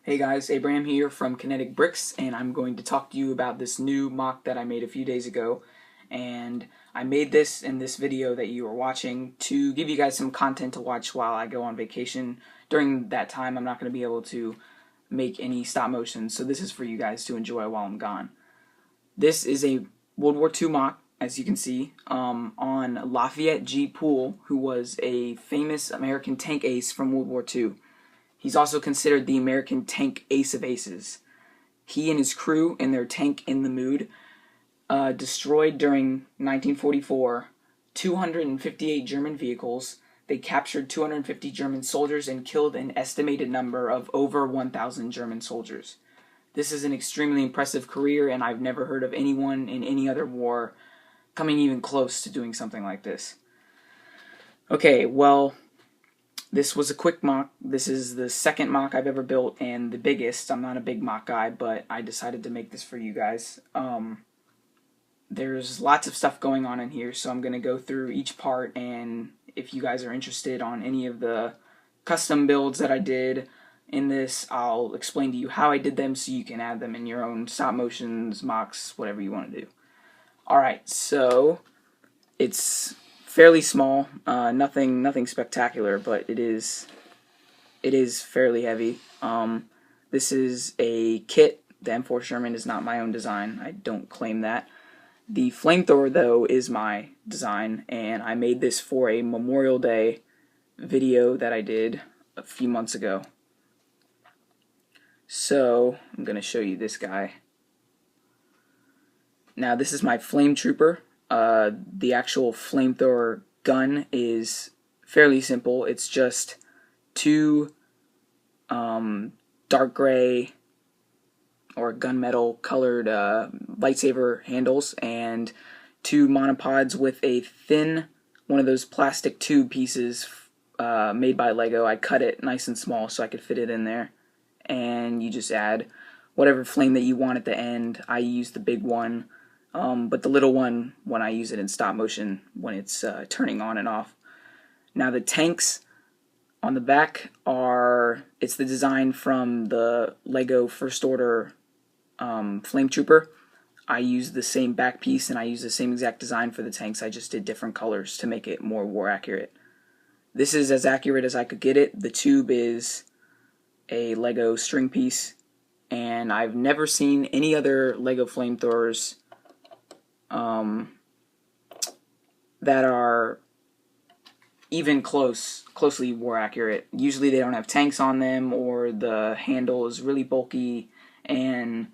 Hey guys, Abraham here from Kinetic Bricks, and I'm going to talk to you about this new MOC that I made a few days ago. And I made this in this video that you are watching to give you guys some content to watch while I go on vacation. During that time, I'm not going to be able to make any stop motion, so this is for you guys to enjoy while I'm gone. This is a World War II MOC, as you can see, on Lafayette G, who was a famous American tank ace from World War II. He's also considered the American tank ace of aces. He and his crew and their tank In the Mood destroyed during 1944 258 German vehicles. They captured 250 German soldiers and killed an estimated number of over 1,000 German soldiers. This is an extremely impressive career, and I've never heard of anyone in any other war coming even close to doing something like this. Okay, well, this was a quick MOC. This is the second MOC I've ever built and the biggest. I'm not a big MOC guy, but I decided to make this for you guys. There's lots of stuff going on in here, so I'm going to go through each part, and if you guys are interested on any of the custom builds that I did in this, I'll explain to you how I did them so you can add them in your own stop motions, MOCs, whatever you want to do. Alright, so it's fairly small, nothing spectacular, but it is fairly heavy. This is a kit. The M4 Sherman is not my own design. I don't claim that. The flamethrower, though, is my design, and I made this for a Memorial Day video that I did a few months ago. So I'm going to show you this guy. Now, this is my flame trooper. The actual flamethrower gun is fairly simple. It's just two dark gray or gunmetal colored lightsaber handles and two monopods with a thin one of those plastic tube pieces made by Lego. I cut it nice and small so I could fit it in there, and you just add whatever flame that you want at the end. I use the big one. But the little one when I use it in stop motion when it's turning on and off. Now the tanks on the back it's the design from the Lego First Order Flame Trooper. I use the same back piece and I use the same exact design for the tanks. I just did different colors to make it more war accurate. This is as accurate as I could get it. The tube is a Lego string piece, and I've never seen any other Lego flamethrowers that are even closely war accurate. Usually they don't have tanks on them, or the handle is really bulky, and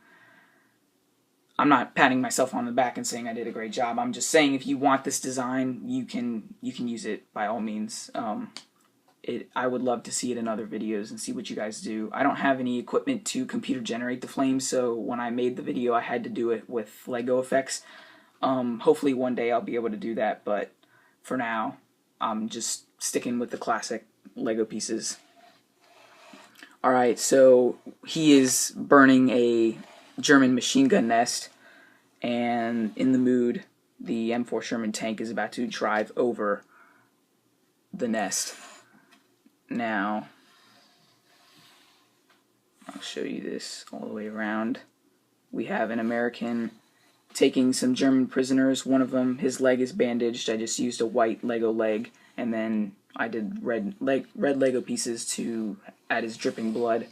I'm not patting myself on the back and saying I did a great job. I'm just saying if you want this design, you can use it by all means. I would love to see it in other videos and see what you guys do. I don't have any equipment to computer generate the flames, so when I made the video I had to do it with Lego effects. Hopefully one day I'll be able to do that, but for now I'm just sticking with the classic Lego pieces. Alright, so he is burning a German machine gun nest, and In the Mood, the M4 Sherman tank, is about to drive over the nest. Now, I'll show you this all the way around. We have an American taking some German prisoners. One of them, his leg is bandaged. I just used a white Lego leg, and then I did red Lego pieces to add his dripping blood.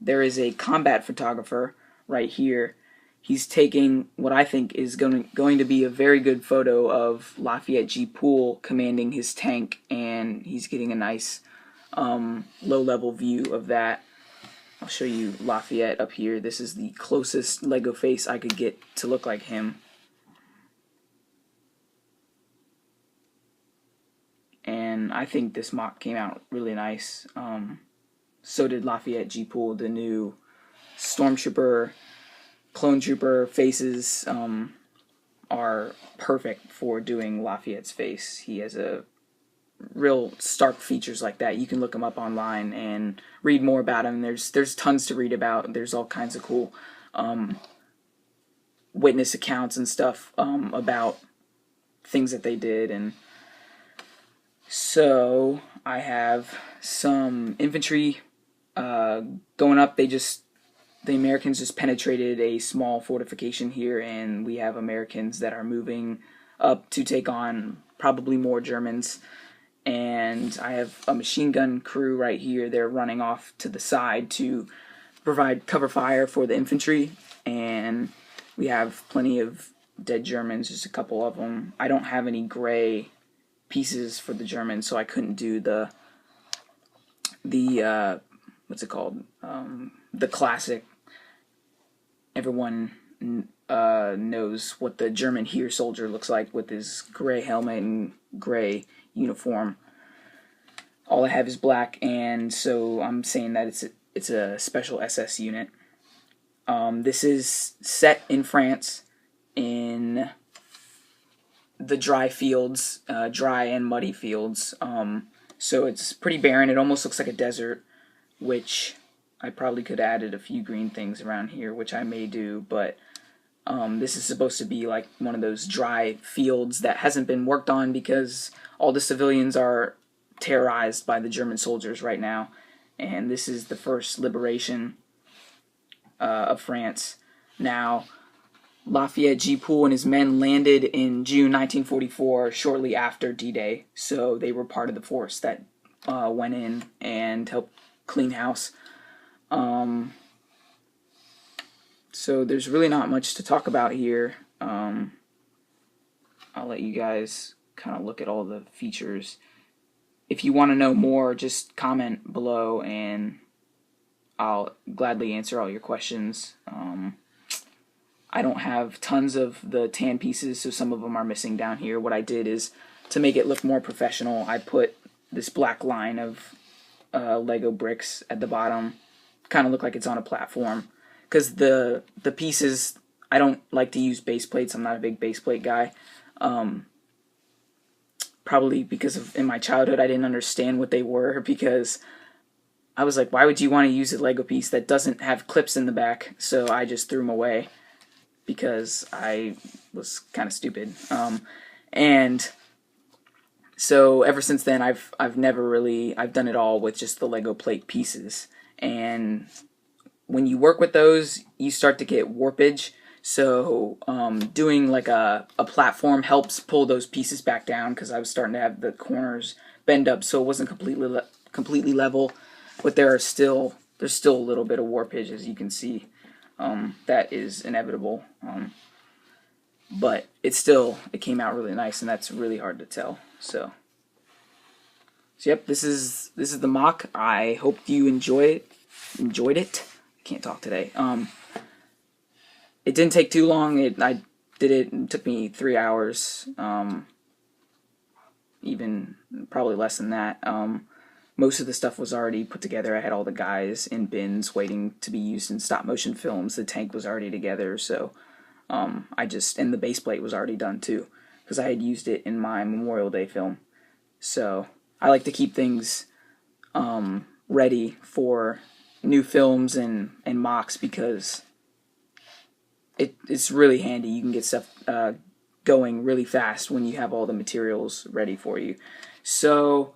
There is a combat photographer right here. He's taking what I think is going to be a very good photo of Lafayette G commanding his tank, and he's getting a nice low-level view of that. I'll show you Lafayette up here. This is the closest Lego face I could get to look like him. And I think this MOC came out really nice. So did Lafayette G, the new Stormtrooper, Clone Trooper faces are perfect for doing Lafayette's face. He has a real stark features like that. You can look him up online and read more about him. There's tons to read about. There's all kinds of cool witness accounts and stuff about things that they did. And so I have some infantry Going up, the Americans just penetrated a small fortification here, and we have Americans that are moving up to take on probably more Germans. And I have a machine gun crew right here. They're running off to the side to provide cover fire for the infantry, and we have plenty of dead Germans, just a couple of them. I don't have any gray pieces for the Germans, so I couldn't do the what's it called? The classic. Everyone knows what the German Heer soldier looks like with his gray helmet and gray uniform. All I have is black, and so I'm saying that it's a special SS unit. This is set in France in the dry fields, dry and muddy fields. So it's pretty barren. It almost looks like a desert, which I probably could have added a few green things around here, which I may do, but this is supposed to be like one of those dry fields that hasn't been worked on because all the civilians are terrorized by the German soldiers right now, and this is the first liberation of France. Now, Lafayette G and his men landed in June 1944, shortly after D-Day, so they were part of the force that went in and helped clean house. So there's really not much to talk about here. I'll let you guys kind of look at all the features. If you want to know more, just comment below and I'll gladly answer all your questions. I don't have tons of the tan pieces, so some of them are missing down here. What I did is, to make it look more professional, I put this black line of Lego bricks at the bottom. Kind of look like it's on a platform. Because the pieces, I don't like to use base plates. I'm not a big base plate guy. Probably because in my childhood I didn't understand what they were, because I was like, why would you want to use a Lego piece that doesn't have clips in the back? So I just threw them away because I was kind of stupid. And so ever since then I've done it all with just the Lego plate pieces. And when you work with those, you start to get warpage. So doing like a platform helps pull those pieces back down, because I was starting to have the corners bend up, so it wasn't completely level. But there's still a little bit of warpage, as you can see. That is inevitable. But it came out really nice, and that's really hard to tell. So yep, this is the MOC. I hope you enjoyed it. I can't talk today. It didn't take too long. I did it. It took me 3 hours. Even probably less than that. Most of the stuff was already put together. I had all the guys in bins waiting to be used in stop motion films. The tank was already together, so and the base plate was already done too, because I had used it in my Memorial Day film. So I like to keep things ready for new films and MOCs, because it's really handy. You can get stuff going really fast when you have all the materials ready for you. So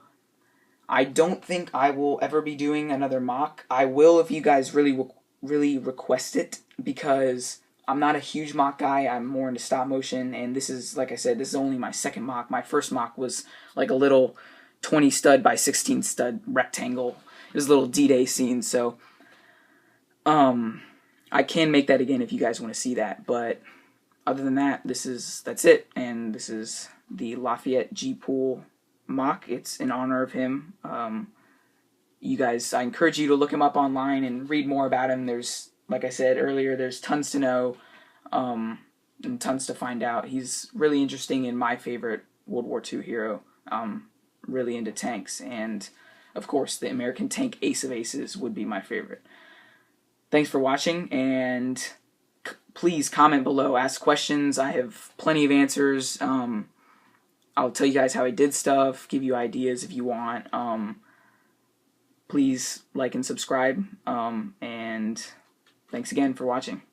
I don't think I will ever be doing another MOC. I will if you guys really request it, because I'm not a huge MOC guy. I'm more into stop motion, and this is, like I said, this is only my second MOC. My first MOC was like a little 20 stud by 16 stud rectangle. It was a little D-Day scene, so I can make that again if you guys want to see that. But other than that, that's it. And this is the Lafayette G MOC. It's in honor of him. You guys, I encourage you to look him up online and read more about him. There's, like I said earlier, there's tons to know and tons to find out. He's really interesting and my favorite World War II hero. Really into tanks, and of course the American tank Ace of Aces would be my favorite. Thanks for watching, and please comment below, ask questions. I have plenty of answers. I'll tell you guys how I did stuff, give you ideas if you want. Please like and subscribe, and thanks again for watching.